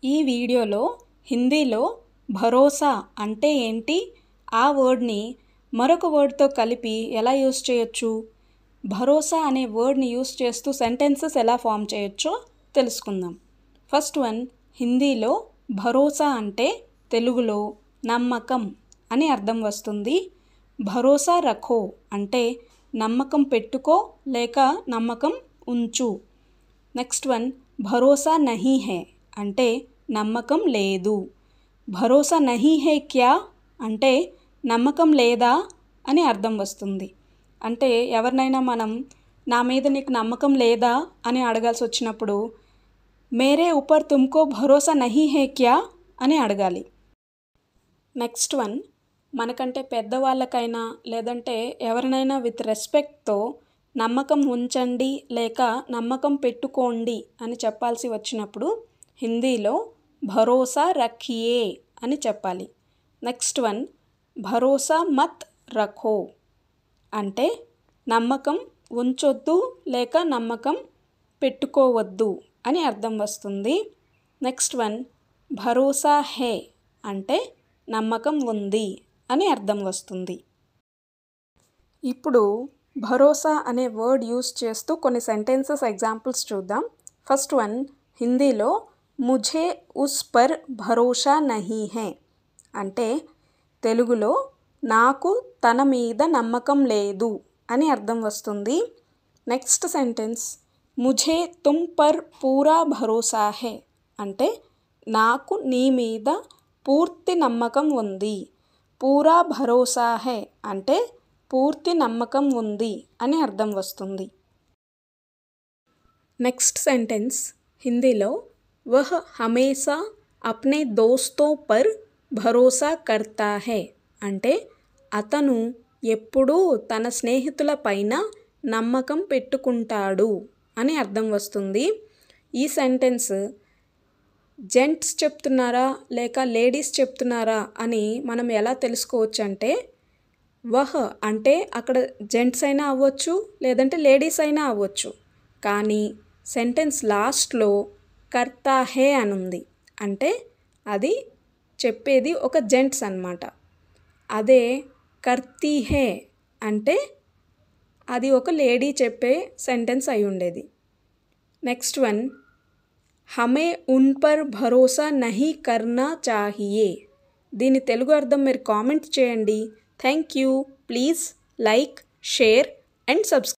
ఈ వీడియోలో హిందీలో భరోసా అంటే ఏంటి, ఆ వర్డ్ని మరొక వర్డ్తో కలిపి ఎలా యూస్ చేయొచ్చు, భరోసా అనే వర్డ్ని యూస్ చేస్తూ సెంటెన్సెస్ ఎలా ఫామ్ చేయొచ్చో తెలుసుకుందాం. ఫస్ట్ వన్, హిందీలో భరోసా అంటే తెలుగులో నమ్మకం అని అర్థం వస్తుంది. భరోసా రఖో అంటే నమ్మకం పెట్టుకో లేక నమ్మకం ఉంచు. నెక్స్ట్ వన్, భరోసా నహీ హై అంటే నమ్మకం లేదు. భరోసా నహీ హై క్యా అంటే నమ్మకం లేదా అని అర్థం వస్తుంది. అంటే ఎవరినైనా మనం నా మీద నీకు నమ్మకం లేదా అని అడగాల్సి వచ్చినప్పుడు మేరే ఊపర్ తుమ్కో భరోసా నహీ హై క్యా అని అడగాలి. నెక్స్ట్ వన్, మనకంటే పెద్దవాళ్ళకైనా లేదంటే ఎవరినైనా విత్ రెస్పెక్ట్తో నమ్మకం ఉంచండి లేక నమ్మకం పెట్టుకోండి అని చెప్పాల్సి వచ్చినప్పుడు హిందీలో భరోసా రఖియే అని చెప్పాలి. నెక్స్ట్ వన్, భరోసా మత్ రఖో అంటే నమ్మకం ఉంచొద్దు లేక నమ్మకం పెట్టుకోవద్దు అని అర్థం వస్తుంది. నెక్స్ట్ వన్, భరోసా హే అంటే నమ్మకం ఉంది అని అర్థం వస్తుంది. ఇప్పుడు భరోసా అనే వర్డ్ యూస్ చేస్తూ కొన్ని సెంటెన్సెస్ ఎగ్జాంపుల్స్ చూద్దాం. ఫస్ట్ వన్, హిందీలో ముఝే ఉస్ పర్ భరోసా నహీ హై అంటే తెలుగులో నాకు తన మీద నమ్మకం లేదు అని అర్థం వస్తుంది. నెక్స్ట్ సెంటెన్స్, ముఝే తుమ్ పర్ పూరా భరోసా హై అంటే నాకు నీ మీద పూర్తి నమ్మకం ఉంది. పూరా భరోసా హై అంటే పూర్తి నమ్మకం ఉంది అని అర్థం వస్తుంది. నెక్స్ట్ సెంటెన్స్, హిందీలో వహ్ హమేషా అప్నే దోస్తో పర్ భరోసా కర్తా హై అంటే అతను ఎప్పుడూ తన స్నేహితుల పైన నమ్మకం పెట్టుకుంటాడు అని అర్థం వస్తుంది. ఈ సెంటెన్స్ జెంట్స్ చెప్తున్నారా లేక లేడీస్ చెప్తున్నారా అని మనం ఎలా తెలుసుకోవచ్చు అంటే వహ్ అంటే అక్కడ జెంట్స్ అయినా అవ్వచ్చు లేదంటే లేడీస్ అయినా అవ్వచ్చు, కానీ సెంటెన్స్ లాస్ట్లో కర్తా హే అని ఉంది అంటే అది చెప్పేది ఒక జెంట్స్ అన్నమాట. అదే కర్తీ హే అంటే అది ఒక లేడీ చెప్పే సెంటెన్స్ అయి ఉండేది. నెక్స్ట్ వన్, హమే ఉన్ పర్ భరోసా నహీ కర్నా చాహియే. దీని తెలుగు అర్థం మీరు కామెంట్ చేయండి. Thank you. Please like, share and subscribe.